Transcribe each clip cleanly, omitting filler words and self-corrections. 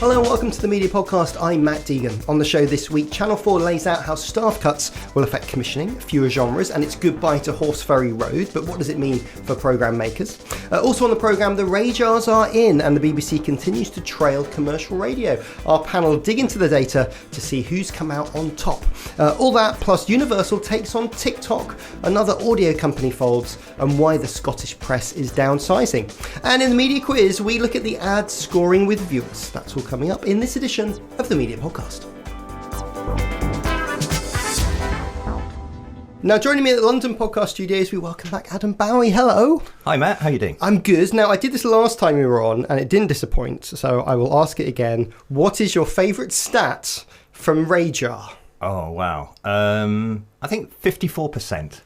Hello and welcome to the Media Podcast. I'm Matt Deegan. On the show this week, Channel 4 lays out how staff cuts will affect commissioning, fewer genres, and it's goodbye to Horse Ferry Road, but what does it mean for programme makers? Also on the programme, the RAJARs are in, and the BBC continues to trail commercial radio. Our panel dig into the data to see who's come out on top. All that, plus Universal takes on TikTok, another audio company folds, and why the Scottish press is downsizing. And in the media quiz, we look at the ads scoring with viewers. That's all coming up in this edition of the Media Podcast. Now, joining me at the London Podcast Studios, we welcome back Adam Bowie. Hello. Hi, Matt. How are you doing? I'm good. Now, I did this last time we were on, and it didn't disappoint, so I will ask it again. What is your favourite stat from RAJAR? Oh, wow. I think 54%.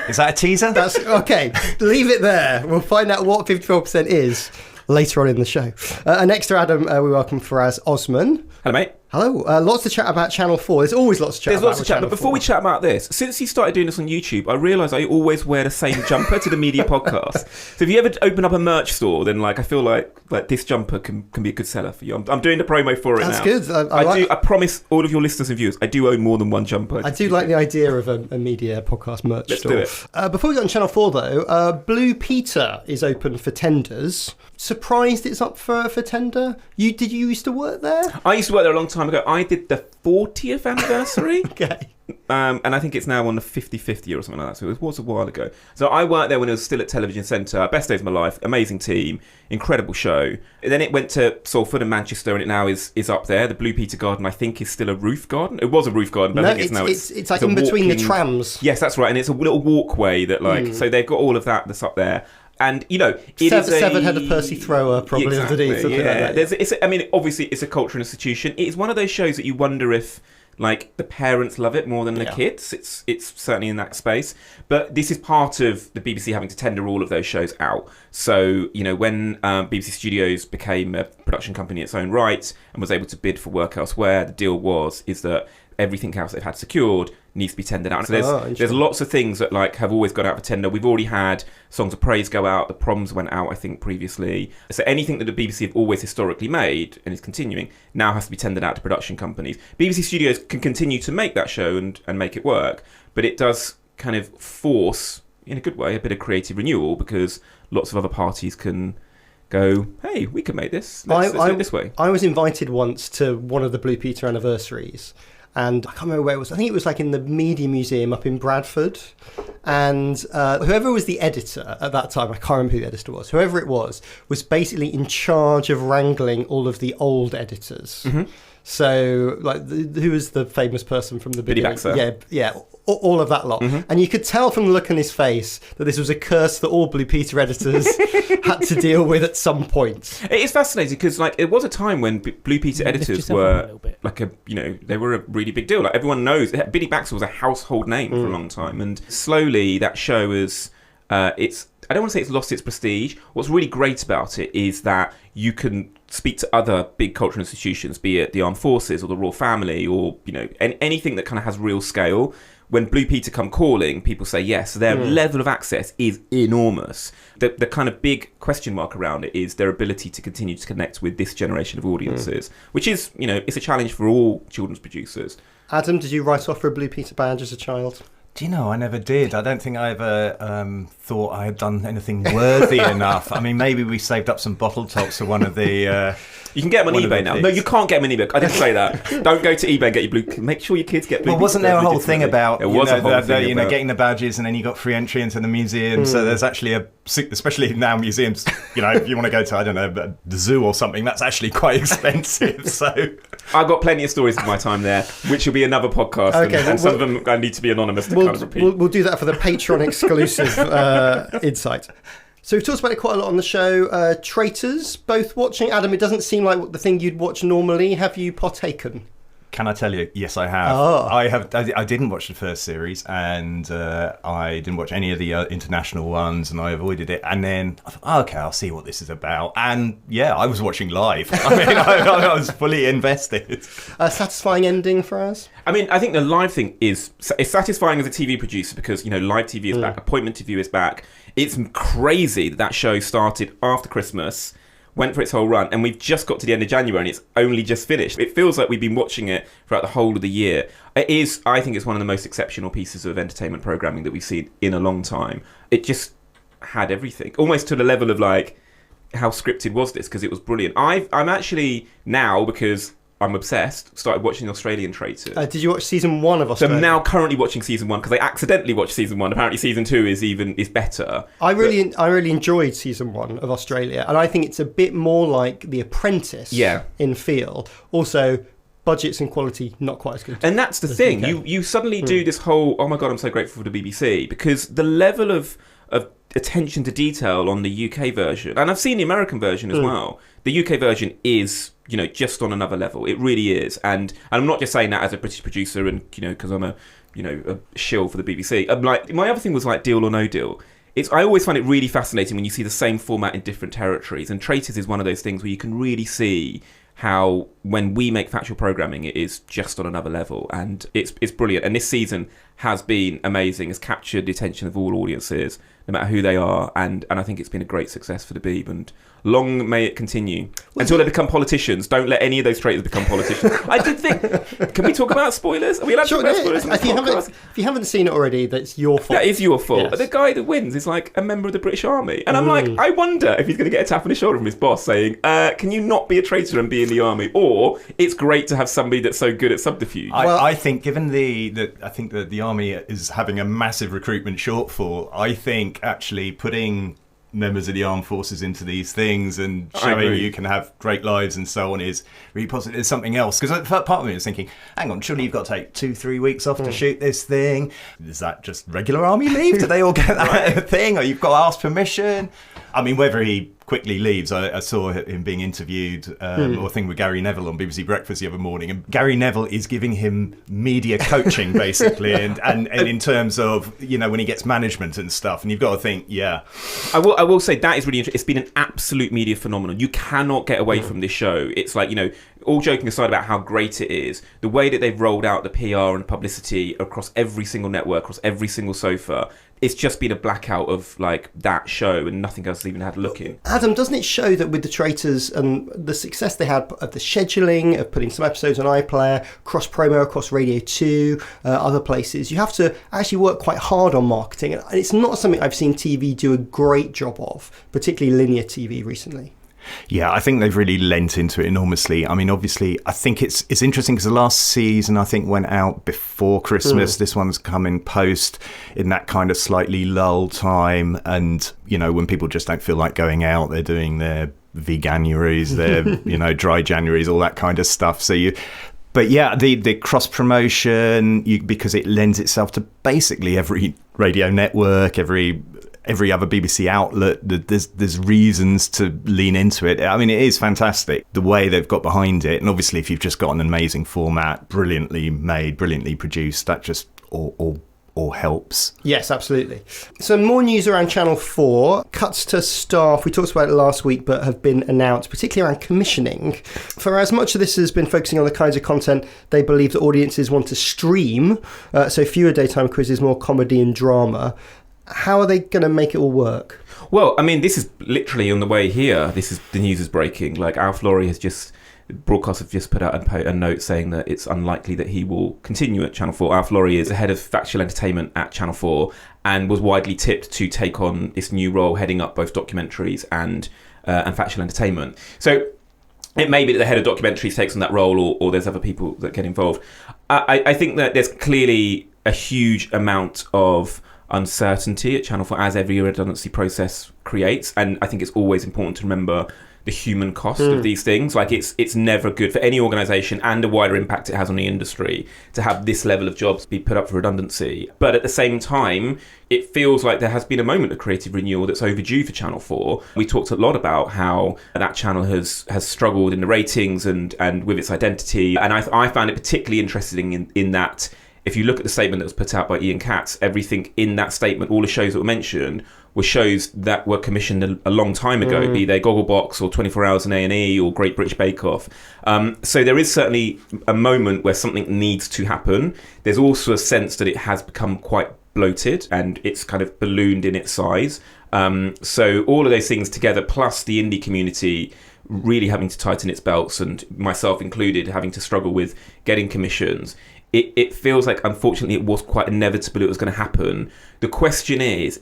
Is that a teaser? That's okay. Leave it there. We'll find out what 54% is later on in the show. And next to Adam, we welcome Faraz Osman. Hello, mate. Hello. Lots to chat about Channel 4. There's always lots to chat about. But before we chat about this, since you started doing this on YouTube, I realised I always wear the same jumper to the Media Podcast. So if you ever open up a merch store, then I feel like this jumper can be a good seller for you. I'm doing the promo for it now. That's good. I promise all of your listeners and viewers, I do own more than one jumper. I do like the idea of a Media Podcast merch store. Let's do it. Before we go on Channel 4, though, Blue Peter is open for tenders. Surprised it's up for tender? Did you used to work there? I used to work there a long time ago. I did the 40th anniversary. Okay. And I think it's now on the 55th year or something like that. So it was a while ago. So I worked there when it was still at Television Centre. Best days of my life. Amazing team. Incredible show. And then it went to Salford and Manchester, and it now is up there. The Blue Peter Garden, I think, is still a roof garden. It was a roof garden, but I think it's like in between the trams. Yes, that's right. And it's a little walkway that so they've got all of that that's up there. And, you know, it is seven-headed Percy Thrower probably underneath. Yeah. Obviously, it's a cultural institution. It is one of those shows that you wonder if, like, the parents love it more than the kids. It's certainly in that space. But this is part of the BBC having to tender all of those shows out. So, you know, when BBC Studios became a production company in its own right and was able to bid for work elsewhere, the deal is that everything else they've had secured needs to be tendered out. So there's lots of things that have always gone out for tender. We've already had Songs of Praise go out. The Proms went out, I think, previously. So anything that the BBC have always historically made and is continuing now has to be tendered out to production companies. BBC Studios can continue to make that show and make it work, but it does kind of force, in a good way, a bit of creative renewal because lots of other parties can go, hey, we can make this. Let's do it this way. I was invited once to one of the Blue Peter anniversaries, and I can't remember where it was. I think it was like in the Media Museum up in Bradford. And whoever was the editor at that time, I can't remember who the editor was, whoever it was basically in charge of wrangling all of the old editors. Mm-hmm. So, like, who was the famous person from the beginning? Billy Baxter. Yeah, all of that lot. Mm-hmm. And you could tell from the look on his face that this was a curse that all Blue Peter editors had to deal with at some point. It is fascinating because, like, it was a time when Blue Peter editors were they were a really big deal. Like, everyone knows Billy Baxter was a household name for a long time, and slowly that show is I don't want to say it's lost its prestige. What's really great about it is that you can speak to other big cultural institutions, be it the armed forces or the royal family or, you know, anything that kind of has real scale. When Blue Peter come calling, people say yes. Their level of access is enormous. The kind of big question mark around it is their ability to continue to connect with this generation of audiences, which is, you know, it's a challenge for all children's producers. Adam, did you write off for a Blue Peter badge as a child? Do you know, I never did. I don't think I ever thought I had done anything worthy enough. I mean, maybe we saved up some bottle tops for one of the... you can get them on eBay now. No, you can't get them on eBay. I didn't say that. Don't go to eBay and get your blue... Make sure your kids get blue. Well, wasn't there a whole thing about getting the badges and then you got free entry into the museum? So there's actually especially now museums, you know, if you want to go to, I don't know, the zoo or something, that's actually quite expensive. So I've got plenty of stories of my time there, which will be another podcast. Okay, and some of them I need to be anonymous to kind of repeat. We'll do that for the Patreon exclusive insight. So we've talked about it quite a lot on the show. Traitors, both watching. Adam, it doesn't seem like the thing you'd watch normally. Have you partaken? Can I tell you? Yes, I have. Oh. I didn't watch the first series, and I didn't watch any of the international ones, and I avoided it. And then I thought, okay, I'll see what this is about. And yeah, I was watching live. I mean, I was fully invested. A satisfying ending for us? I mean, I think the live thing is satisfying as a TV producer because, you know, live TV is back, appointment TV is back. It's crazy that show started after Christmas, went for its whole run, and we've just got to the end of January and it's only just finished. It feels like we've been watching it throughout the whole of the year. I think it's one of the most exceptional pieces of entertainment programming that we've seen in a long time. It just had everything, almost to the level of like, how scripted was this? Because it was brilliant. I'm actually now, because I'm obsessed, started watching Australian Traitors. Did you watch season 1 of Australia? So I'm now currently watching season 1 because I accidentally watched season 1. Apparently season 2 is better. I really enjoyed season 1 of Australia, and I think it's a bit more like The Apprentice in feel. Also, budgets and quality not quite as good. And that's the thing. You suddenly do this whole, oh my God, I'm so grateful for the BBC, because the level of attention to detail on the UK version, and I've seen the American version as well. The UK version is, just on another level. It really is. And I'm not just saying that as a British producer and, because I'm a shill for the BBC. I'm like, my other thing was like Deal or No Deal. I always find it really fascinating when you see the same format in different territories. And Traitors is one of those things where you can really see how when we make factual programming, it is just on another level, and it's brilliant. And this season has been amazing. It's captured the attention of all audiences, no matter who they are, and I think it's been a great success for the Beeb, and long may it continue until they become politicians. Don't let any of those traitors become politicians. I did think, can we talk about spoilers? Are we allowed to talk about spoilers? If you haven't seen it already, that's your fault. That is your fault. Yes. But the guy that wins is like a member of the British Army, and I'm like, I wonder if he's going to get a tap on the shoulder from his boss saying, can you not be a traitor and be in the army? Or it's great to have somebody that's so good at subterfuge. I think, given I think that the army is having a massive recruitment shortfall, I think actually putting members of the armed forces into these things and showing you can have great lives and so on is really positive. There's something else, because part of me was thinking, hang on, surely you've got to take 2-3 weeks off to shoot this thing. Is that just regular army leave? Do they all get that thing, or you've got to ask permission? I mean, whether he quickly leaves, I saw him being interviewed or a thing with Gary Neville on BBC Breakfast the other morning, and Gary Neville is giving him media coaching basically, and in terms of when he gets management and stuff, and you've got to think, I will say that is really interesting. It's been an absolute media phenomenon. You cannot get away from this show. It's like, all joking aside about how great it is, the way that they've rolled out the PR and publicity across every single network, across every single sofa, it's just been a blackout of like that show, and nothing else has even had a look in. Adam, doesn't it show that with the Traitors and the success they had of the scheduling, of putting some episodes on iPlayer, cross promo across Radio 2, other places, you have to actually work quite hard on marketing, and it's not something I've seen TV do a great job of, particularly linear TV recently. Yeah, I think they've really lent into it enormously. I mean, obviously, I think it's interesting because the last season, I think, went out before Christmas. This one's come in post, in that kind of slightly lull time. And, when people just don't feel like going out, they're doing their veganuaries, their, dry Januaries, all that kind of stuff. But yeah, the cross promotion, because it lends itself to basically every radio network, every other BBC outlet, there's reasons to lean into it. I mean, it is fantastic, the way they've got behind it. And obviously, if you've just got an amazing format, brilliantly made, brilliantly produced, that just all helps. Yes, absolutely. Some more news around Channel 4. Cuts to staff, we talked about it last week, but have been announced, particularly around commissioning. For as much of this has been focusing on the kinds of content they believe that audiences want to stream, so fewer daytime quizzes, more comedy and drama. How are they going to make it all work? Well, I mean, this is literally on the way here. The news is breaking. Like, Alf Laurie broadcast have just put out a note saying that it's unlikely that he will continue at Channel 4. Alf Laurie is the head of factual entertainment at Channel 4 and was widely tipped to take on this new role, heading up both documentaries and factual entertainment. So it may be that the head of documentaries takes on that role, or there's other people that get involved. I think that there's clearly a huge amount of uncertainty at Channel 4, as every redundancy process creates, and I think it's always important to remember the human cost of these things. Like, it's never good for any organisation, and the wider impact it has on the industry, to have this level of jobs be put up for redundancy. But at the same time, it feels like there has been a moment of creative renewal that's overdue for Channel 4. We talked a lot about how that channel has struggled in the ratings and with its identity, and I found it particularly interesting in that. If you look at the statement that was put out by Ian Katz, everything in that statement, all the shows that were mentioned, were shows that were commissioned a long time ago, be they Gogglebox or 24 Hours in A&E or Great British Bake Off. So there is certainly a moment where something needs to happen. There's also a sense that it has become quite bloated and it's kind of ballooned in its size. So all of those things together, plus the indie community really having to tighten its belts, and myself included having to struggle with getting commissions, it feels like, unfortunately, it was quite inevitable it was going to happen. The question is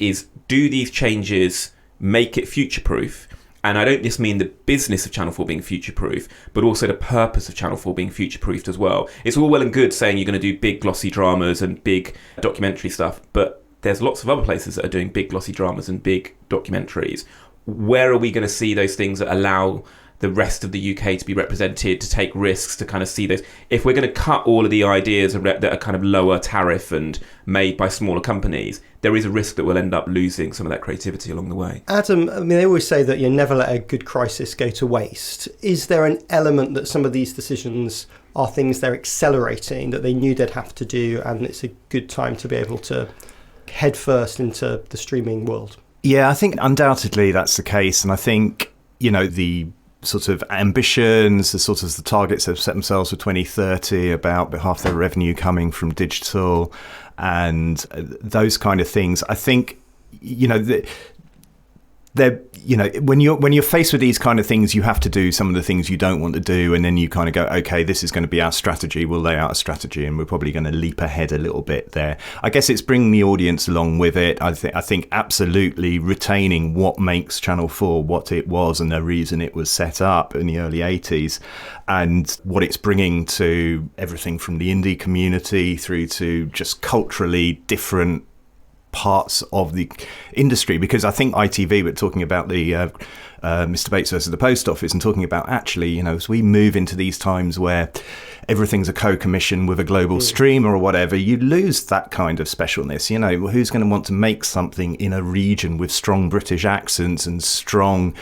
do these changes make it future-proof? And I don't just mean the business of Channel 4 being future-proof, but also the purpose of Channel 4 being future-proofed as well. It's all well and good saying you're going to do big glossy dramas and big documentary stuff, but there's lots of other places that are doing big glossy dramas and big documentaries. Where are we going to see those things that allow the rest of the UK to be represented, to take risks, to kind of see those? If we're going to cut all of the ideas that are kind of lower tariff and made by smaller companies, there is a risk that we'll end up losing some of that creativity along the way. Adam, I mean, they always say that you never let a good crisis go to waste. Is there an element that some of these decisions are things they're accelerating, that they knew they'd have to do, and it's a good time to be able to head first into the streaming world? Yeah, I think undoubtedly that's the case. And I think, the sort of ambitions, the targets they've set themselves for 2030 about half their revenue coming from digital and those kind of things. I think, when you're faced with these kind of things, you have to do some of the things you don't want to do, and then you kind of go, okay, this is going to be our strategy. We'll lay out a strategy, and we're probably going to leap ahead a little bit there. I guess it's bringing the audience along with it. I think absolutely retaining what makes Channel 4 what it was and the reason it was set up in the early 80s, and what it's bringing to everything from the indie community through to just culturally different parts of the industry. Because I think ITV were talking about the Mr. Bates versus the Post Office, and talking about actually, as we move into these times where everything's a co-commission with a global streamer or whatever, you lose that kind of specialness. Who's going to want to make something in a region with strong British accents and strong,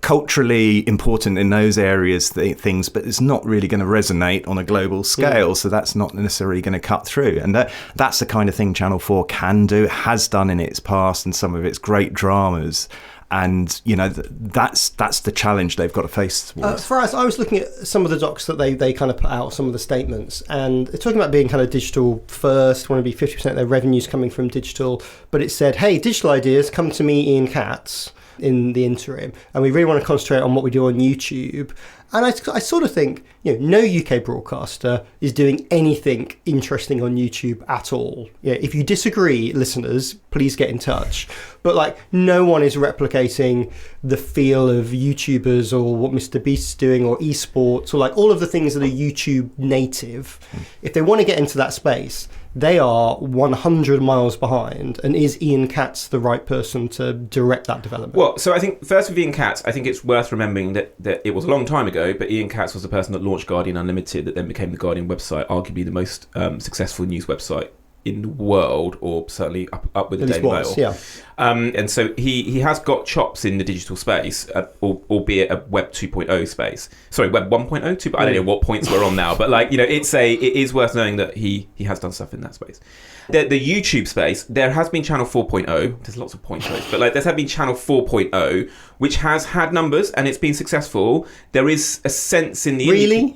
culturally important in those areas things, but it's not really going to resonate on a global scale, so that's not necessarily going to cut through. And that's the kind of thing Channel 4 can do, has done in its past, and some of its great dramas. And that's the challenge they've got to face. Faraz, I was looking at some of the docs that they kind of put out, some of the statements, and they're talking about being kind of digital first, want to be 50% of their revenues coming from digital, but it said, hey, digital ideas, come to me, Ian Katz, in the interim, and we really want to concentrate on what we do on YouTube. And I sort of think, no UK broadcaster is doing anything interesting on YouTube at all. If you disagree, listeners, please get in touch. But no one is replicating the feel of YouTubers or what Mr. Beast's doing, or esports, or all of the things that are YouTube native. If they want to get into that space, they are 100 miles behind. And is Ian Katz the right person to direct that development? Well, so I think first with Ian Katz, I think it's worth remembering that it was a long time ago, but Ian Katz was the person that launched Guardian Unlimited, that then became the Guardian website, arguably the most successful news website in the world, or certainly up with the Daily Mail. Yeah. And so he has got chops in the digital space, albeit a Web 2.0 space. Sorry, Web 1.0, I don't know what points we're on now, but it is worth knowing that he has done stuff in that space. The YouTube space, there has been Channel 4.0. There's lots of point shows, but there's been Channel 4.0, which has had numbers and it's been successful. There is a sense in the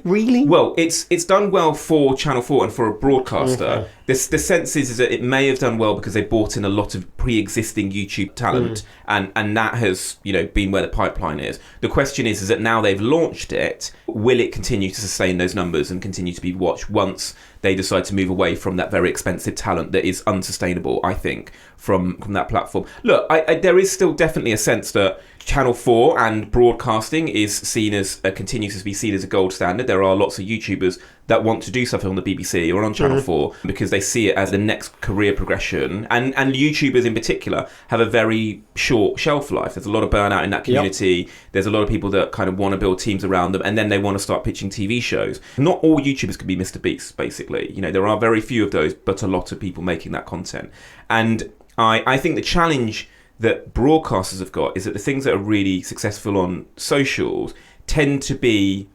really. Well, it's done well for Channel 4 and for a broadcaster. Okay. The sense is that it may have done well because they brought in a lot of pre-existing YouTube talent, and that has been where the pipeline is. The question is that now they've launched it, will it continue to sustain those numbers and continue to be watched once they decide to move away from that very expensive talent that is unsustainable, I think, from that platform? Look, there is still definitely a sense that Channel 4 and broadcasting is seen as continues to be seen as a gold standard. There are lots of YouTubers that want to do something on the BBC or on Channel 4 because they see it as the next career progression. And YouTubers in particular have a very short shelf life. There's a lot of burnout in that community. Yep. There's a lot of people that kind of want to build teams around them, and then they want to start pitching TV shows. Not all YouTubers can be Mr. Beast, basically. There are very few of those, but a lot of people making that content. And I think the challenge that broadcasters have got is that the things that are really successful on socials tend to be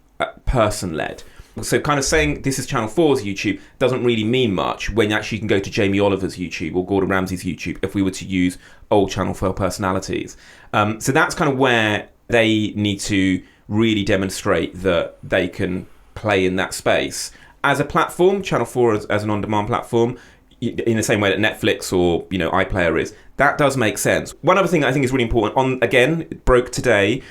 person-led. So kind of saying this is Channel 4's YouTube doesn't really mean much when actually you can go to Jamie Oliver's YouTube or Gordon Ramsay's YouTube if we were to use old Channel 4 personalities. So that's kind of where they need to really demonstrate that they can play in that space. As a platform, Channel 4 as an on-demand platform, in the same way that Netflix or iPlayer is, That does make sense. One other thing that I think is really important, it broke today,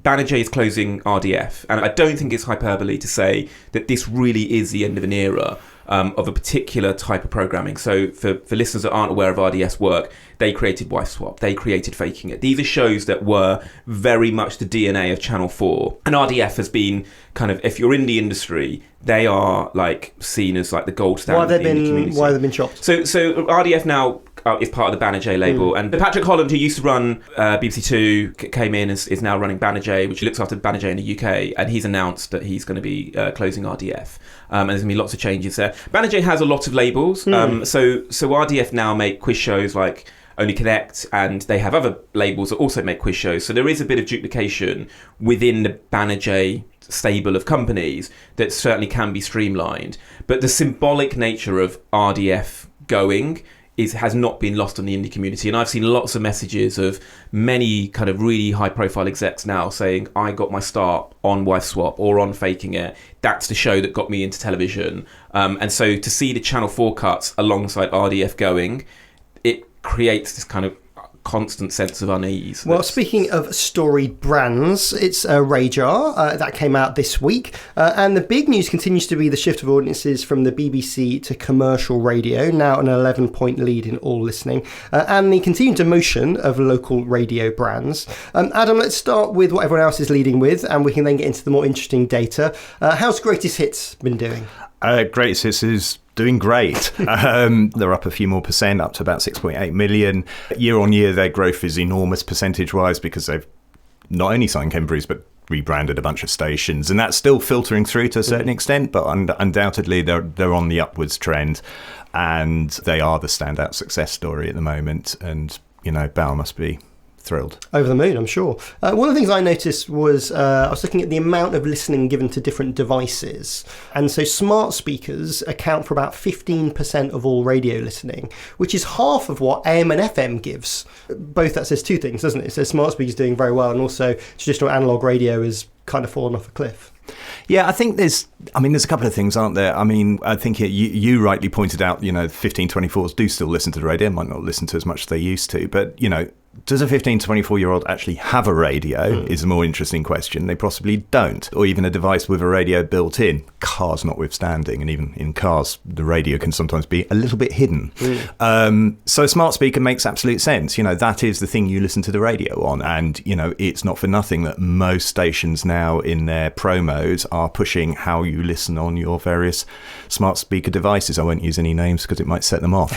Banijay is closing RDF. And I don't think it's hyperbole to say that this really is the end of an era of a particular type of programming. So for listeners that aren't aware of RDF's work, they created Wife Swap, they created Faking It. These are shows that were very much the DNA of Channel 4. And RDF has been kind of, if you're in the industry, they are like seen as like the gold standard in the community. Why have they been chopped? So RDF now is part of the Banijay label, and Patrick Holland, who used to run BBC Two, came in and is now running Banijay, which looks after Banijay in the UK, and he's announced that he's going to be closing RDF, and there's going to be lots of changes there. Banijay has a lot of labels, so RDF now make quiz shows like Only Connect, and they have other labels that also make quiz shows, so there is a bit of duplication within the Banijay stable of companies that certainly can be streamlined, but the symbolic nature of RDF going has not been lost on the indie community. And I've seen lots of messages of many kind of really high profile execs now saying, I got my start on Wife Swap or on Faking It. That's the show that got me into television. And so to see the Channel 4 cuts alongside RDF going, it creates this kind of constant sense of unease. Well, speaking of storied brands, it's RAJAR that came out this week, and the big news continues to be the shift of audiences from the BBC to commercial radio, now an 11-point lead in all listening, and the continued demotion of local radio brands. Adam, let's start with what everyone else is leading with, and we can then get into the more interesting data. How's Greatest Hits been doing? Greatest Hits is doing great. They're up a few more percent, up to about 6.8 million. Year on year, their growth is enormous percentage-wise because they've not only signed Cambridge, but rebranded a bunch of stations. And that's still filtering through to a certain extent, but undoubtedly they're on the upwards trend. And they are the standout success story at the moment. And, Bauer must be thrilled. Over the moon, I'm sure. One of the things I noticed was I was looking at the amount of listening given to different devices. And so smart speakers account for about 15% of all radio listening, which is half of what AM and FM gives. Both that says two things, doesn't it? It says smart speakers doing very well, and also traditional analog radio is kind of fallen off a cliff. Yeah, I think there's a couple of things, aren't there? I mean, I think you rightly pointed out, 15-24s do still listen to the radio, might not listen to as much as they used to, but, does a 15 to 24-year-old actually have a radio is a more interesting question. They possibly don't. Or even a device with a radio built in, cars notwithstanding. And even in cars, the radio can sometimes be a little bit hidden. So a smart speaker makes absolute sense. That is the thing you listen to the radio on. And, it's not for nothing that most stations now in their promos are pushing how you listen on your various smart speaker devices. I won't use any names because it might set them off.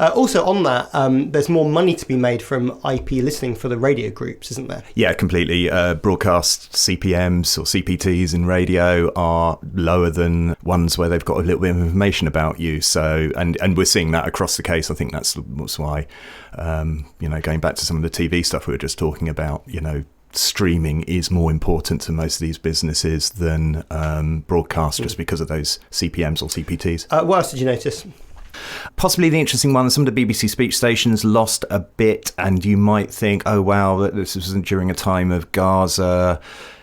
Also on that, there's more money to be made from IP listening for the radio groups, isn't there? Yeah, completely. Broadcast CPMs or CPTs in radio are lower than ones where they've got a little bit of information about you. So, and we're seeing that across the case. I think that's why, going back to some of the TV stuff we were just talking about, streaming is more important to most of these businesses than broadcast just because of those CPMs or CPTs. What else did you notice? Possibly the interesting one, some of the BBC speech stations lost a bit, and you might think, oh wow, this wasn't during a time of Gaza,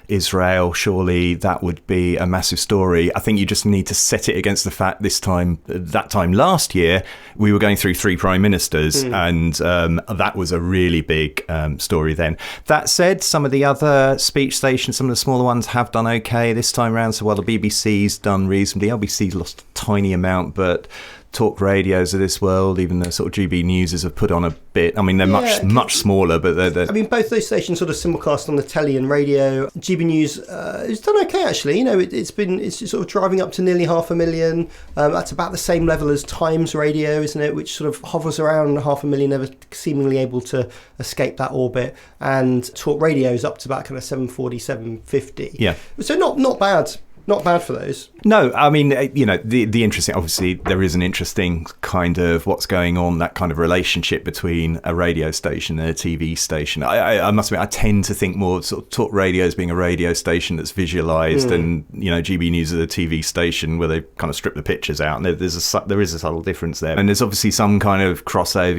Israel, surely that would be a massive story. I think you just need to set it against the fact that time last year, we were going through 3 prime ministers, and that was a really big story then. That said, some of the other speech stations, some of the smaller ones have done okay this time around. So while the BBC's done reasonably, LBC's lost a tiny amount, but talk radios of this world, even the sort of GB Newses have put on a bit. I mean, they're much smaller, but they're... I mean, both those stations sort of simulcast on the telly and radio. GB News has done okay, actually. It's sort of driving up to nearly 500,000. That's about the same level as Times Radio, isn't it? Which sort of hovers around 500,000, never seemingly able to escape that orbit. And talk radio is up to about kind of 740, 750. Yeah. So not bad. Not bad for those. No, I mean, the interesting, obviously, there is an interesting kind of what's going on, that kind of relationship between a radio station and a TV station. I must admit, I tend to think more sort of talk radio as being a radio station that's visualised and, GB News is a TV station where they kind of strip the pictures out. And there is a subtle difference there. And there's obviously some kind of crossover,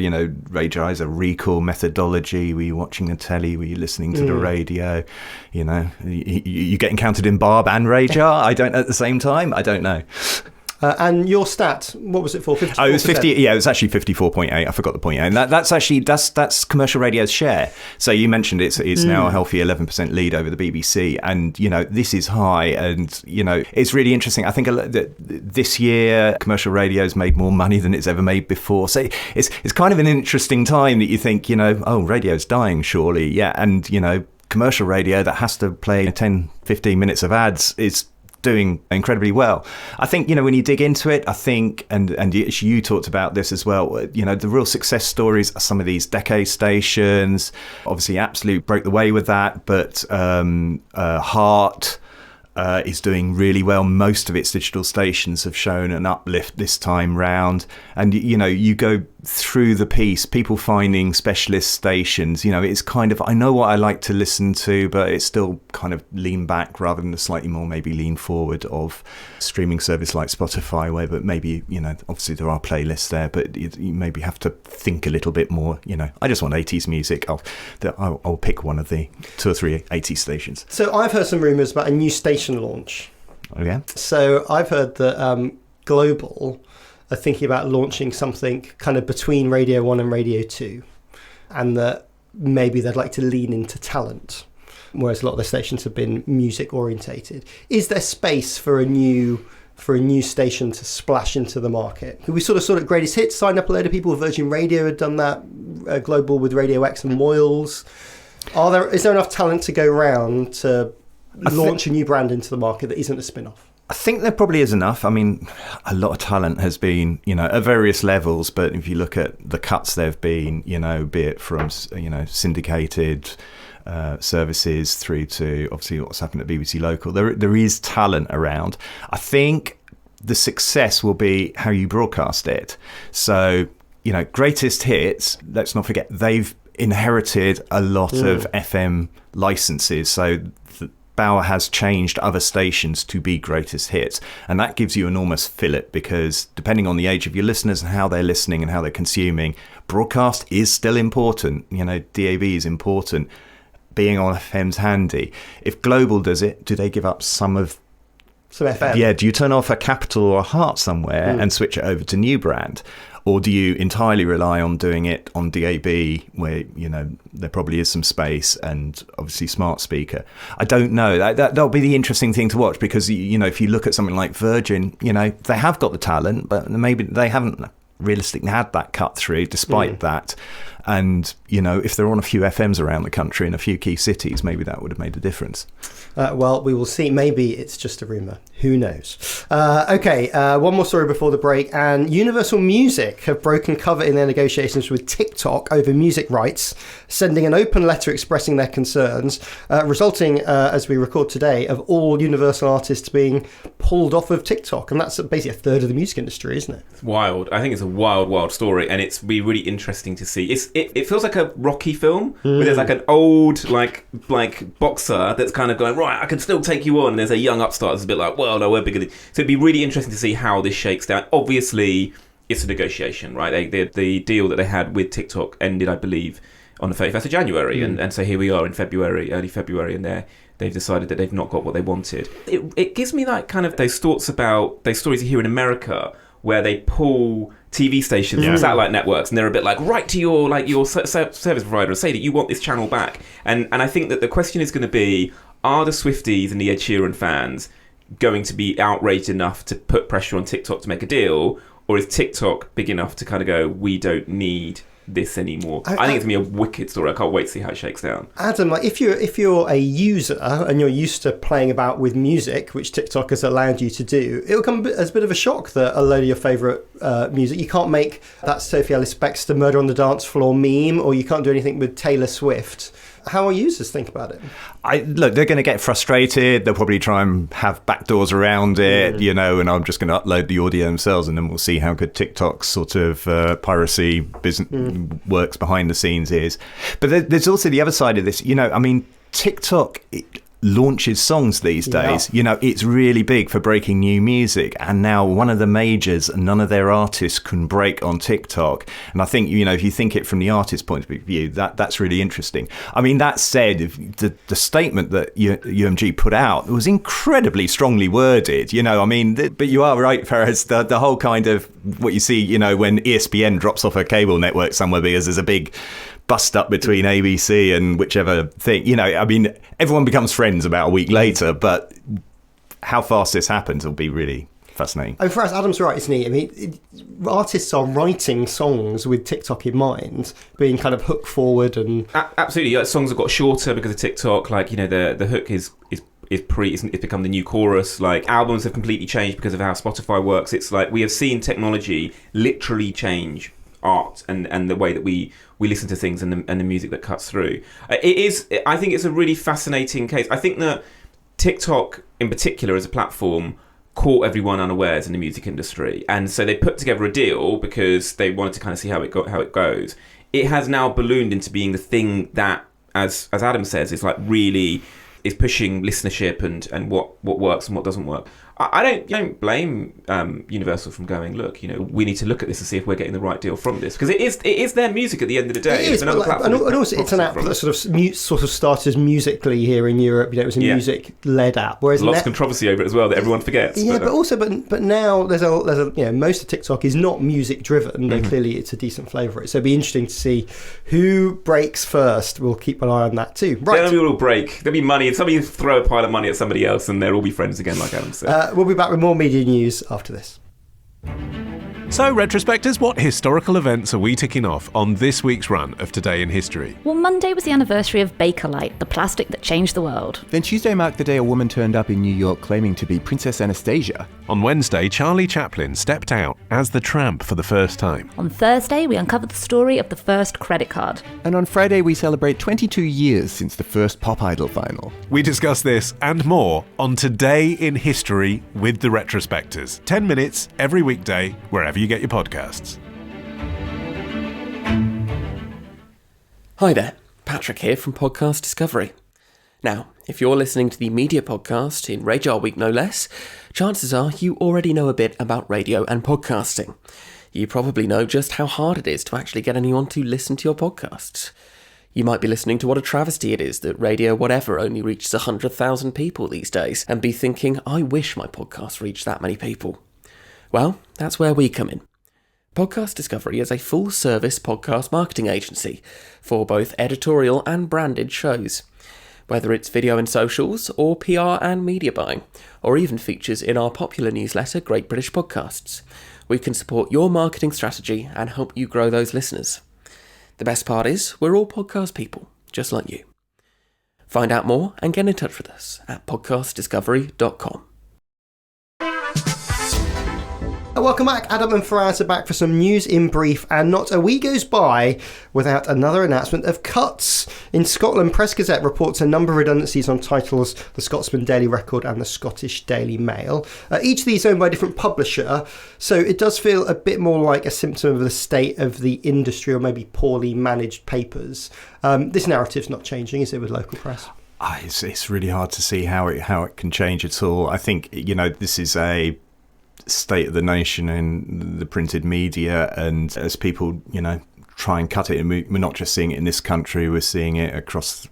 RAJAR is a recall methodology. Were you watching the telly? Were you listening to the radio? You get encountered in Barb and RAJAR. I don't at the same time. I don't know. And your stat, what was it for? 54%? Oh, it was 50. Yeah, it was actually 54.8. I forgot the point. And that's commercial radio's share. So you mentioned it's now a healthy 11% lead over the BBC, and this is high, and it's really interesting. I think this year commercial radio's made more money than it's ever made before. So it's kind of an interesting time that you think radio's dying surely. Yeah, and commercial radio that has to play 10, 15 minutes of ads is doing incredibly well. I think when you dig into it, I think and you talked about this as well, the real success stories are some of these decade stations. Obviously Absolute broke the way with that, but Heart is doing really well. Most of its digital stations have shown an uplift this time round, and you go through the piece, people finding specialist stations. It's kind of, I know what I like to listen to, but it's still kind of lean back rather than a slightly more maybe lean forward of streaming service like Spotify, where but maybe obviously there are playlists there, but you maybe have to think a little bit more. I just want 80s music. I'll pick one of the 2 or 3 80s stations. So I've heard some rumours about a new station launch. Oh yeah. So I've heard that Global are thinking about launching something kind of between Radio 1 and Radio 2, and that maybe they'd like to lean into talent, whereas a lot of the stations have been music orientated. Is there space for a new station to splash into the market? We sort of saw it Greatest Hits, signed up a load of people. Virgin Radio had done that, Global with Radio X and Moyles. Is there enough talent to go round to launch a new brand into the market that isn't a spin-off? I think there probably is enough. I mean, a lot of talent has been, at various levels, but if you look at the cuts there've been, be it from, syndicated services through to obviously what's happened at BBC Local, there is talent around. I think the success will be how you broadcast it. So, Greatest Hits, let's not forget, they've inherited a lot of FM licenses. So Bauer has changed other stations to be Greatest Hits, and that gives you enormous fillip, because depending on the age of your listeners and how they're listening and how they're consuming, broadcast is still important. DAB is important. Being on FM's handy. If Global does it, do they give up some FM? Yeah, do you turn off a Capital or a Heart somewhere and switch it over to new brand? Or do you entirely rely on doing it on DAB, where, there probably is some space and obviously smart speaker? I don't know. That'll be the interesting thing to watch, because, if you look at something like Virgin, they have got the talent, but maybe they haven't realistically had that cut through despite that. And, if they're on a few FMs around the country in a few key cities, maybe that would have made a difference. Well, we will see. Maybe it's just a rumour. Who knows? Okay, one more story before the break. And Universal Music have broken cover in their negotiations with TikTok over music rights, sending an open letter expressing their concerns, resulting, as we record today, of all Universal artists being pulled off of TikTok. And that's basically a third of the music industry, isn't it? It's wild. I think it's a wild, wild story, and it's be really interesting to see. It feels like a Rocky film, where there's like an old like boxer that's kind of going, right, I can still take you on, and there's a young upstart that's a bit like, well, no, we're bigger than... So it'd be really interesting to see how this shakes down. Obviously, it's a negotiation, right? The deal that they had with TikTok ended, I believe, on the 31st of January, and so here we are in February, early February, and they've decided that they've not got what they wanted. It gives me like kind of those thoughts about those stories you hear in America, where they pull TV stations from satellite networks, and they're a bit like, write to your service provider and say that you want this channel back. And I think that the question is going to be, are the Swifties and the Ed Sheeran fans going to be outraged enough to put pressure on TikTok to make a deal, or is TikTok big enough to kind of go, we don't need this anymore? I think it's going to be a wicked story. I can't wait to see how it shakes down. Adam, like if you're a user and you're used to playing about with music, which TikTok has allowed you to do, it'll come as a bit of a shock that a load of your favourite music, you can't make that Sophie Ellis-Bextor Murder on the Dance Floor meme, or you can't do anything with Taylor Swift. How will users think about it? Look, they're going to get frustrated. They'll probably try and have backdoors around it, and I'm just going to upload the audio themselves, and then we'll see how good TikTok's sort of piracy business works behind the scenes is. But there's also the other side of this. TikTok launches songs these days. You know, it's really big for breaking new music. And now one of the majors, none of their artists can break on TikTok. And I think, you know, if you think it from the artist's point of view, that's really interesting. I mean, that said, the statement that UMG put out was incredibly strongly worded, you know, I mean, but you are right, Faraz, the whole kind of what you see, you know, when ESPN drops off a cable network somewhere because there's a big bust up between ABC and whichever thing, you know, I mean, everyone becomes friends about a week later, but how fast this happens will be really fascinating. And Faraz, Adam's right, isn't he? I mean, artists are writing songs with TikTok in mind, being kind of hook forward and... Absolutely, like, songs have got shorter because of TikTok, like, you know, the hook is it's become the new chorus. Like, albums have completely changed because of how Spotify works. It's like we have seen technology literally change art and the way that we listen to things and the music that cuts through. I think it's a really fascinating case. I think that TikTok in particular as a platform caught everyone unawares in the music industry, and so they put together a deal because they wanted to kind of see how it goes. It has now ballooned into being the thing that, as Adam says, is like really is pushing listenership and what works and what doesn't work. I don't blame Universal from going, look, you know, we need to look at this and see if we're getting the right deal from this, because it is their music at the end of the day. It is, and also it's an app that sort of started musically here in Europe. You know, it was a music-led app, whereas lots of controversy over it as well that everyone forgets. Yeah, but now there's a you know, most of TikTok is not music-driven, though clearly it's a decent flavour. So it'll be interesting to see who breaks first. We'll keep an eye on that too. Right, then we will break. There'll be money, and somebody throw a pile of money at somebody else, and they'll all be friends again, like Adam said. We'll be back with more media news after this. So, retrospectors, what historical events are we ticking off on this week's run of Today in History? Well, Monday was the anniversary of Bakelite, the plastic that changed the world. Then Tuesday marked the day a woman turned up in New York claiming to be Princess Anastasia. On Wednesday, Charlie Chaplin stepped out as the Tramp for the first time. On Thursday, we uncovered the story of the first credit card. And on Friday, we celebrate 22 years since the first Pop Idol final. We discuss this and more on Today in History with the Retrospectors. 10 minutes every weekday, wherever you get your podcasts. Hi there, Patrick here from Podcast Discovery. Now, if you're listening to the media podcast in RAJAR Week no less, chances are you already know a bit about radio and podcasting. You probably know just how hard it is to actually get anyone to listen to your podcasts. You might be listening to what a travesty it is that Radio Whatever only reaches 100,000 people these days, and be thinking, I wish my podcast reached that many people. Well, that's where we come in. Podcast Discovery is a full-service podcast marketing agency for both editorial and branded shows. Whether it's video and socials, or PR and media buying, or even features in our popular newsletter, Great British Podcasts, we can support your marketing strategy and help you grow those listeners. The best part is, we're all podcast people, just like you. Find out more and get in touch with us at podcastdiscovery.com. Welcome back. Adam and Faraz are back for some news in brief, and not a week goes by without another announcement of cuts. In Scotland, Press Gazette reports a number of redundancies on titles The Scotsman Daily Record and The Scottish Daily Mail. Each of these owned by a different publisher, so it does feel a bit more like a symptom of the state of the industry, or maybe poorly managed papers. This narrative's not changing, is it, with local press? It's really hard to see how it can change at all. I think, you know, this is a state of the nation in the printed media, and as people, you know, try and cut it, and we're not just seeing it in this country, we're seeing it across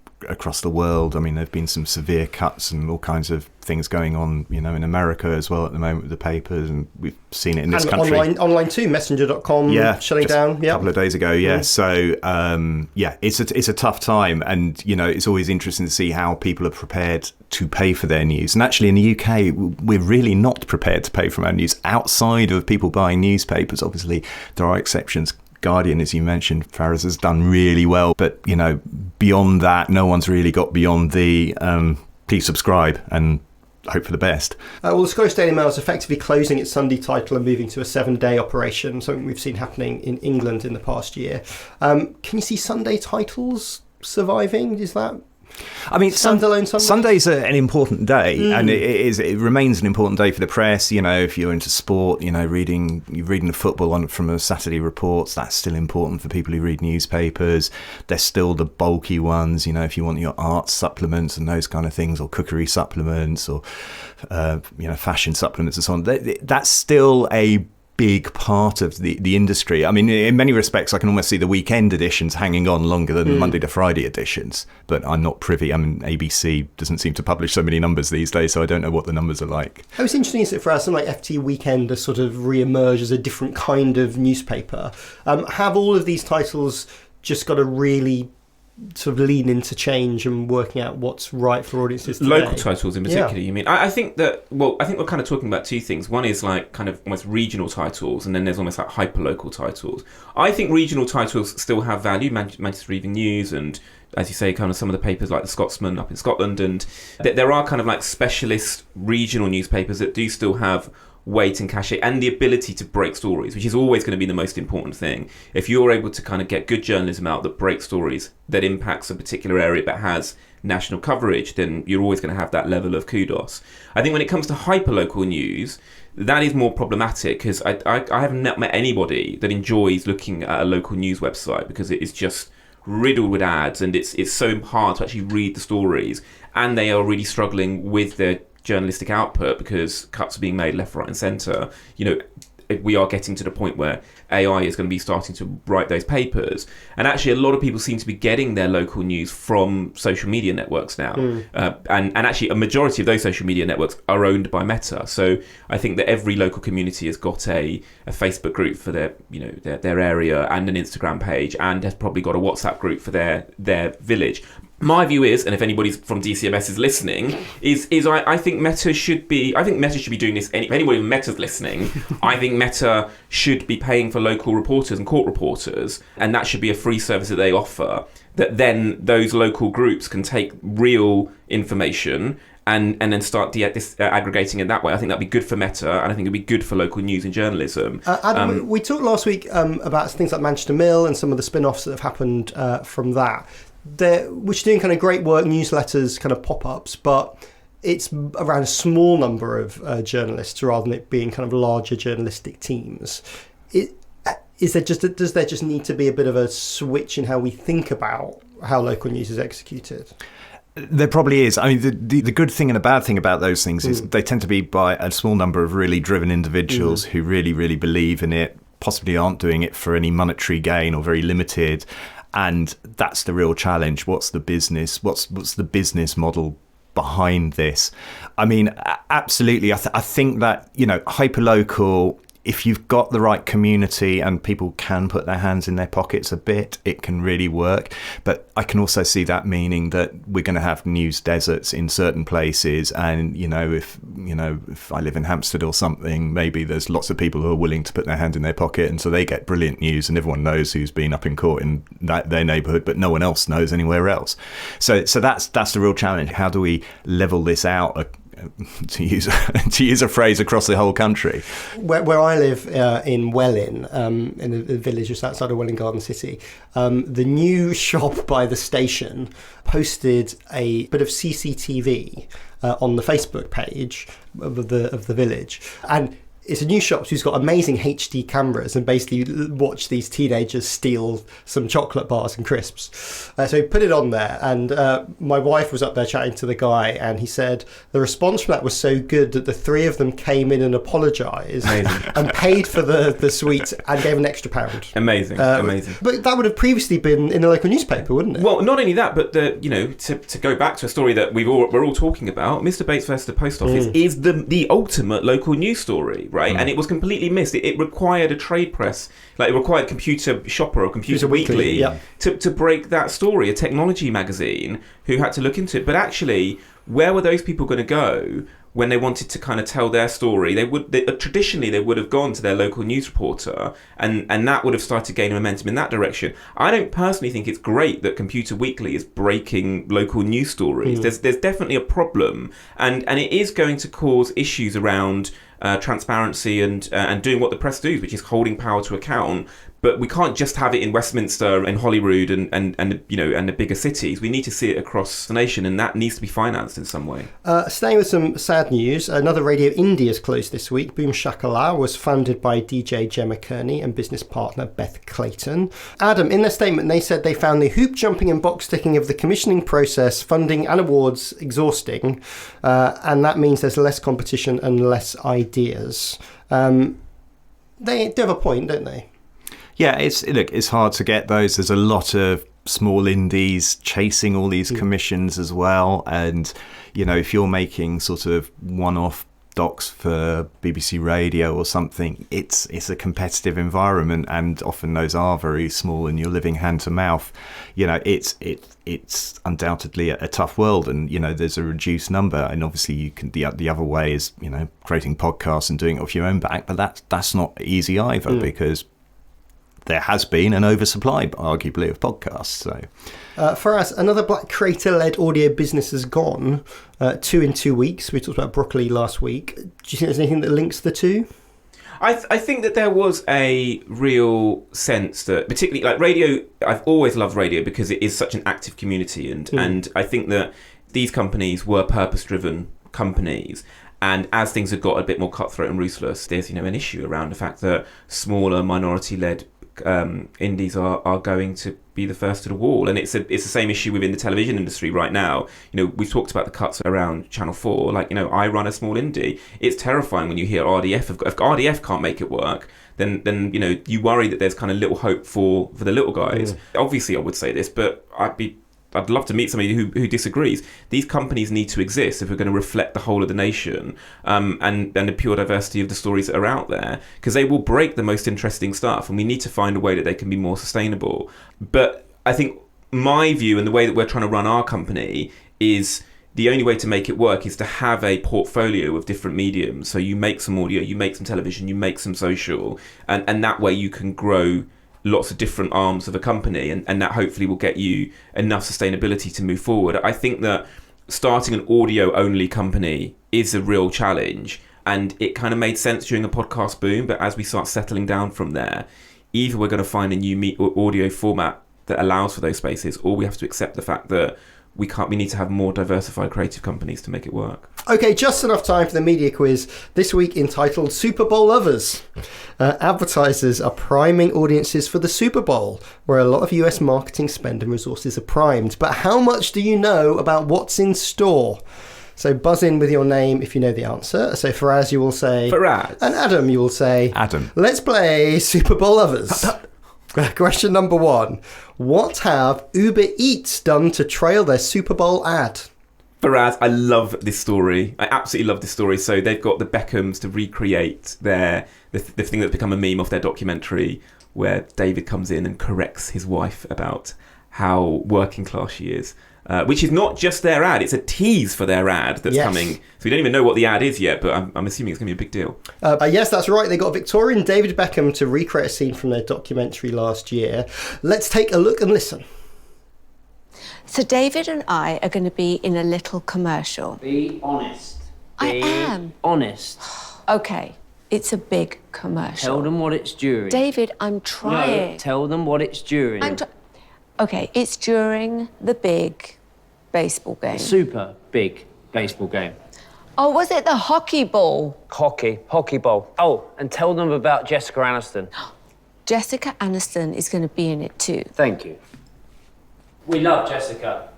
the world. I mean, there have been some severe cuts and all kinds of things going on, you know, in America as well at the moment with the papers, and we've seen it in this country. Online too, messenger.com shutting down. A couple of days ago, So, it's a tough time, and, you know, it's always interesting to see how people are prepared to pay for their news. And actually in the UK, we're really not prepared to pay for our news outside of people buying newspapers. Obviously, there are exceptions. Guardian, as you mentioned, Faraz, has done really well, but, you know, beyond that, no one's really got beyond the please subscribe and hope for the best. Well, the Scottish Daily Mail is effectively closing its Sunday title and moving to a 7-day operation, something we've seen happening in England in the past year. Can you see Sunday titles surviving? Is that I mean, Standalone Sunday's an important day, and it remains an important day for the press. You know, if you're into sport, you're reading the football from a Saturday reports, that's still important for people who read newspapers. They're still the bulky ones, if you want your arts supplements and those kind of things, or cookery supplements, or fashion supplements and so on. That's still a big part of the industry. I mean, in many respects, I can almost see the weekend editions hanging on longer than the Monday to Friday editions, but I'm not privy. I mean, ABC doesn't seem to publish so many numbers these days, so I don't know what the numbers are like. It was interesting, isn't it, for us, something like FT Weekend has sort of re-emerged as a different kind of newspaper. Have all of these titles just got to really sort of lean into change and working out what's right for audiences today? Local titles in particular, you mean? I think we're kind of talking about two things. One is like kind of almost regional titles, and then there's almost like hyper-local titles. I think regional titles still have value. Manchester Evening News and, as you say, kind of some of the papers like the Scotsman up in Scotland, and there are kind of like specialist regional newspapers that do still have weight and cachet and the ability to break stories, which is always going to be the most important thing. If you're able to kind of get good journalism out that breaks stories, that impacts a particular area but has national coverage, then you're always going to have that level of kudos. I think when it comes to hyperlocal news, that is more problematic, because I haven't met anybody that enjoys looking at a local news website, because it is just riddled with ads, and it's so hard to actually read the stories, and they are really struggling with their journalistic output because cuts are being made left, right and centre. We are getting to the point where AI is going to be starting to write those papers, and actually a lot of people seem to be getting their local news from social media networks now, and actually a majority of those social media networks are owned by Meta. So I think that every local community has got a Facebook group for their area, and an Instagram page, and has probably got a WhatsApp group for their village. My view is, and if anybody's from DCMS is listening, I think Meta should be doing this. If anybody from Meta's listening, I think Meta should be paying for local reporters and court reporters, and that should be a free service that they offer, that then those local groups can take real information and then start aggregating it that way. I think that'd be good for Meta, and I think it'd be good for local news and journalism. Adam, we talked last week about things like Manchester Mill and some of the spin-offs that have happened from that. Which are doing kind of great work, newsletters, kind of pop-ups, but it's around a small number of journalists rather than it being kind of larger journalistic teams. Does there just need to be a bit of a switch in how we think about how local news is executed? There probably is. I mean, the good thing and the bad thing about those things is they tend to be by a small number of really driven individuals who really, really believe in it, possibly aren't doing it for any monetary gain or very limited. And that's the real challenge. What's the business? What's the business model behind this? I mean, absolutely. I think that, hyperlocal, if you've got the right community and people can put their hands in their pockets a bit, it can really work. But I can also see that meaning that we're going to have news deserts in certain places. And, if I live in Hampstead or something, maybe there's lots of people who are willing to put their hand in their pocket. And so they get brilliant news, and everyone knows who's been up in court in their neighbourhood, but no one else knows anywhere else. So that's the real challenge. How do we level this out? To use a phrase, across the whole country. Where I live in Welwyn, in a village just outside of Welwyn Garden City, the new shop by the station posted a bit of CCTV on the Facebook page of the village, and it's a new shop who's got amazing HD cameras and basically watch these teenagers steal some chocolate bars and crisps. So he put it on there, and my wife was up there chatting to the guy, and he said the response from that was so good that the three of them came in and apologised and paid for the sweets and gave an extra £1. Amazing. But that would have previously been in the local newspaper, wouldn't it? Well, not only that, but to go back to a story that we're all talking about, Mr. Bates versus the Post Office is the ultimate local news story. Right, and it was completely missed. It required a trade press, like it required Computer Shopper or Computer Weekly to break that story, a technology magazine who had to look into it. But actually, where were those people going to go when they wanted to kind of tell their story? Traditionally they would have gone to their local news reporter, and that would have started gaining momentum in that direction. I don't personally think it's great that Computer Weekly is breaking local news stories. There's definitely a problem, and it is going to cause issues around transparency and doing what the press do, which is holding power to account. But we can't just have it in Westminster and Holyrood and the bigger cities. We need to see it across the nation, and that needs to be financed in some way. Staying with some sad news, another Radio India's closed this week. Boom Shakallah was founded by DJ Gemma Kearney and business partner Beth Clayton. Adam, in their statement, they said they found the hoop jumping and box ticking of the commissioning process, funding and awards exhausting, and that means there's less competition and less ideas. They do have a point, don't they? Yeah, it's hard to get those. There's a lot of small indies chasing all these commissions as well. And, if you're making sort of one-off docs for BBC Radio or something, it's a competitive environment, and often those are very small and you're living hand to mouth. It's undoubtedly a tough world, and there's a reduced number, and obviously you can the other way is creating podcasts and doing it off your own back, but that's not easy either, because there has been an oversupply, arguably, of podcasts. So, Faraz, another black creator-led audio business has gone. 2 in 2 weeks. We talked about Broccoli last week. Do you think there's anything that links the two? I think that there was a real sense that, particularly like radio, I've always loved radio because it is such an active community, and I think that these companies were purpose-driven companies. And as things have got a bit more cutthroat and ruthless, there's an issue around the fact that smaller minority-led indies are going to be the first to the wall, and it's the same issue within the television industry right now. We've talked about the cuts around Channel 4. I run a small indie. It's terrifying when you hear RDF. If RDF can't make it work, then you worry that there's kind of little hope for the little guys. Obviously, I would say this, but I'd love to meet somebody who disagrees. These companies need to exist if we're going to reflect the whole of the nation, and the pure diversity of the stories that are out there, because they will break the most interesting stuff, and we need to find a way that they can be more sustainable. But I think my view and the way that we're trying to run our company is the only way to make it work is to have a portfolio of different mediums. So you make some audio, you make some television, you make some social, and that way you can grow lots of different arms of a company, and that hopefully will get you enough sustainability to move forward. I think that starting an audio only company is a real challenge, and it kind of made sense during the podcast boom, but as we start settling down from there, either we're going to find a new audio format that allows for those spaces, or we have to accept the fact that we need to have more diversified creative companies to make it work. Okay, just enough time for the media quiz this week, entitled Superbowl Lovers. Advertisers are priming audiences for the Super Bowl, where a lot of US marketing spend and resources are primed. But how much do you know about what's in store? So buzz in with your name if you know the answer. So Faraz, you will say Faraz. And Adam, you will say Adam. Let's play Super Bowl Lovers. Question number 1. What have Uber Eats done to trail their Super Bowl ad? Faraz, I love this story. I absolutely love this story. So they've got the Beckhams to recreate the thing that's become a meme of their documentary, where David comes in and corrects his wife about how working class she is. Which is not just their ad, it's a tease for their ad that's coming. So we don't even know what the ad is yet, but I'm assuming it's going to be a big deal. Yes, that's right. They got Victorian David Beckham to recreate a scene from their documentary last year. Let's take a look and listen. So David and I are going to be in a little commercial. Be honest. I am. Honest. Okay, it's a big commercial. Tell them what it's during. David, I'm trying. No, tell them what it's during. Okay, it's during the big baseball game. Super big baseball game. Oh, was it the hockey ball? Hockey ball. Oh, and tell them about Jessica Aniston. Jessica Aniston is going to be in it too. Thank you. We love Jessica.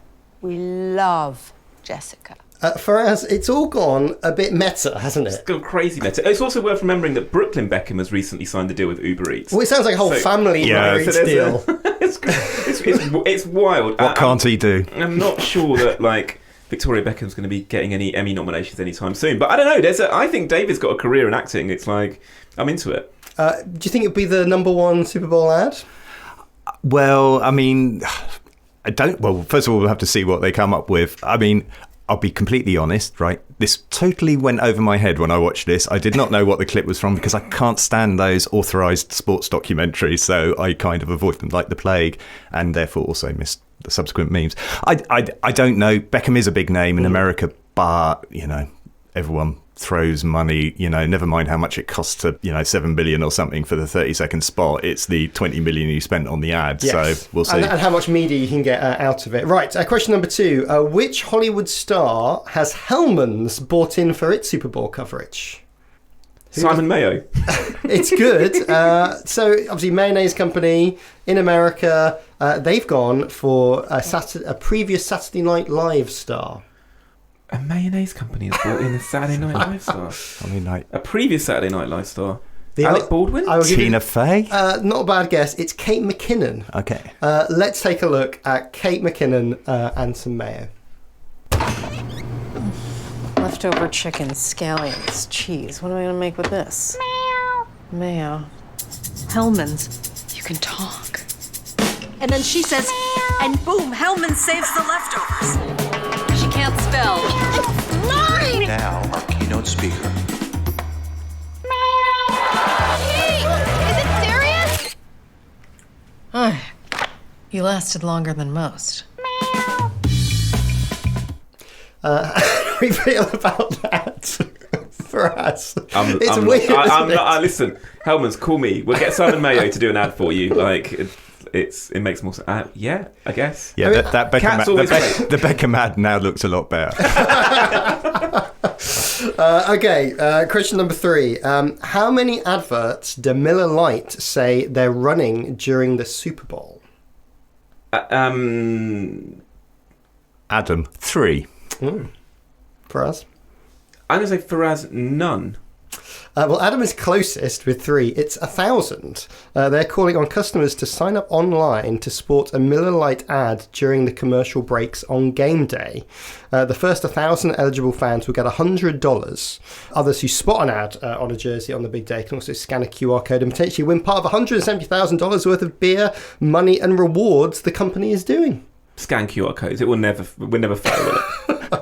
We love Jessica. Faraz, it's all gone a bit meta, hasn't it? It's gone crazy meta. It's also worth remembering that Brooklyn Beckham has recently signed a deal with Uber Eats. Well, it sounds like a whole family marriage deal. It's wild. What can't he do? I'm not sure that Victoria Beckham's going to be getting any Emmy nominations anytime soon. But I don't know. I think David's got a career in acting. It's like, I'm into it. Do you think it'd be the number 1 Super Bowl ad? Well, I mean, I don't. Well, first of all, we'll have to see what they come up with. I mean, I'll be completely honest, right? This totally went over my head when I watched this. I did not know what the clip was from because I can't stand those authorised sports documentaries, so I kind of avoid them like the plague, and therefore also missed the subsequent memes. I don't know. Beckham is a big name in America, but, everyone throws money, never mind how much it costs to, 7 billion or something for the 30-second spot. It's the 20 million you spent on the ad. Yes. So we'll see. And how much media you can get out of it. Right, question number 2. Which Hollywood star has Hellman's bought in for its Super Bowl coverage? Simon Mayo. It's good. So obviously mayonnaise company in America, they've gone for a previous Saturday Night Live star. A mayonnaise company has brought in a Saturday Night Live star. A previous Saturday Night Live star. Alec Baldwin? Tina Fey? Not a bad guess. It's Kate McKinnon. Okay. Let's take a look at Kate McKinnon and some mayo. Leftover chicken, scallions, cheese. What am I going to make with this? Mayo. Hellman's. You can talk. And then she says, and boom, Hellman saves the leftovers. She can't spell. It's mine! Now, our keynote speaker. Is it serious? Oh, you lasted longer than most. How do we feel about that for us? It's weird. Listen, Hellman's, call me. We'll get Simon Mayo to do an ad for you. It makes more sense. Yeah, I guess. Yeah, that the Beckham ad now looks a lot better. Okay, question number 3. How many adverts do Miller Lite say they're running during the Super Bowl? Adam, 3. Faraz? I'm going to say Faraz, none. Well, Adam is closest with 3. It's 1,000. They're calling on customers to sign up online to sport a Miller Lite ad during the commercial breaks on game day. The first 1,000 eligible fans will get $100. Others who spot an ad on a jersey on the big day can also scan a QR code and potentially win part of $170,000 worth of beer, money, and rewards the company is doing. Scan QR codes. We'll never fail, will it? I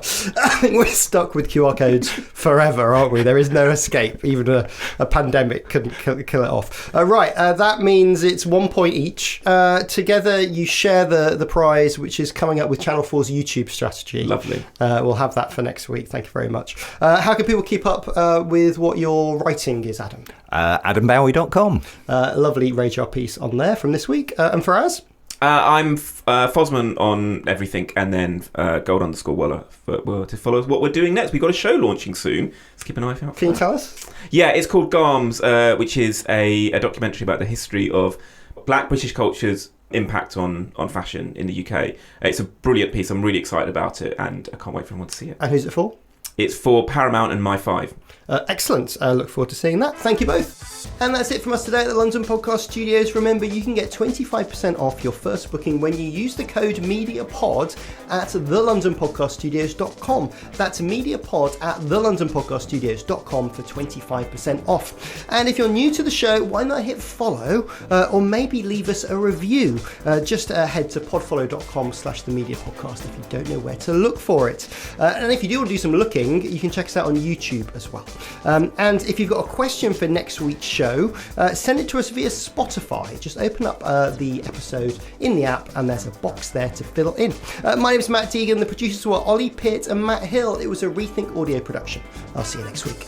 think we're stuck with QR codes forever, aren't we? There is no escape. Even a pandemic couldn't kill it off. Right, that means it's 1 point each. Together, you share the prize, which is coming up with Channel 4's YouTube strategy. Lovely. We'll have that for next week. Thank you very much. How can people keep up with what your writing is, Adam? AdamBowie.com. Lovely RAJAR piece on there from this week. And Faraz? I'm Osman on everything, and then gold_Waller to follow what we're doing next. We've got a show launching soon. Let's keep an eye out for that. Can you tell us? Yeah, it's called Garms, which is a documentary about the history of Black British culture's impact on fashion in the UK. It's a brilliant piece. I'm really excited about it, and I can't wait for everyone to see it. And who's it for? It's for Paramount and My5. Excellent. I look forward to seeing that. Thank you both. And that's it from us today at the London Podcast Studios. Remember, you can get 25% off your first booking when you use the code MEDIAPOD at thelondonpodcaststudios.com. That's MEDIAPOD at thelondonpodcaststudios.com for 25% off. And if you're new to the show, why not hit follow or maybe leave us a review? Just head to podfollow.com/themediapodcast if you don't know where to look for it. And if you do want to do some looking, you can check us out on YouTube as well. And if you've got a question for next week's show, send it to us via Spotify. Just open up the episode in the app and there's a box there to fill in. My name is Matt Deegan. The producers were Ollie Pitt and Matt Hill. It was a Rethink Audio production. I'll see you next week.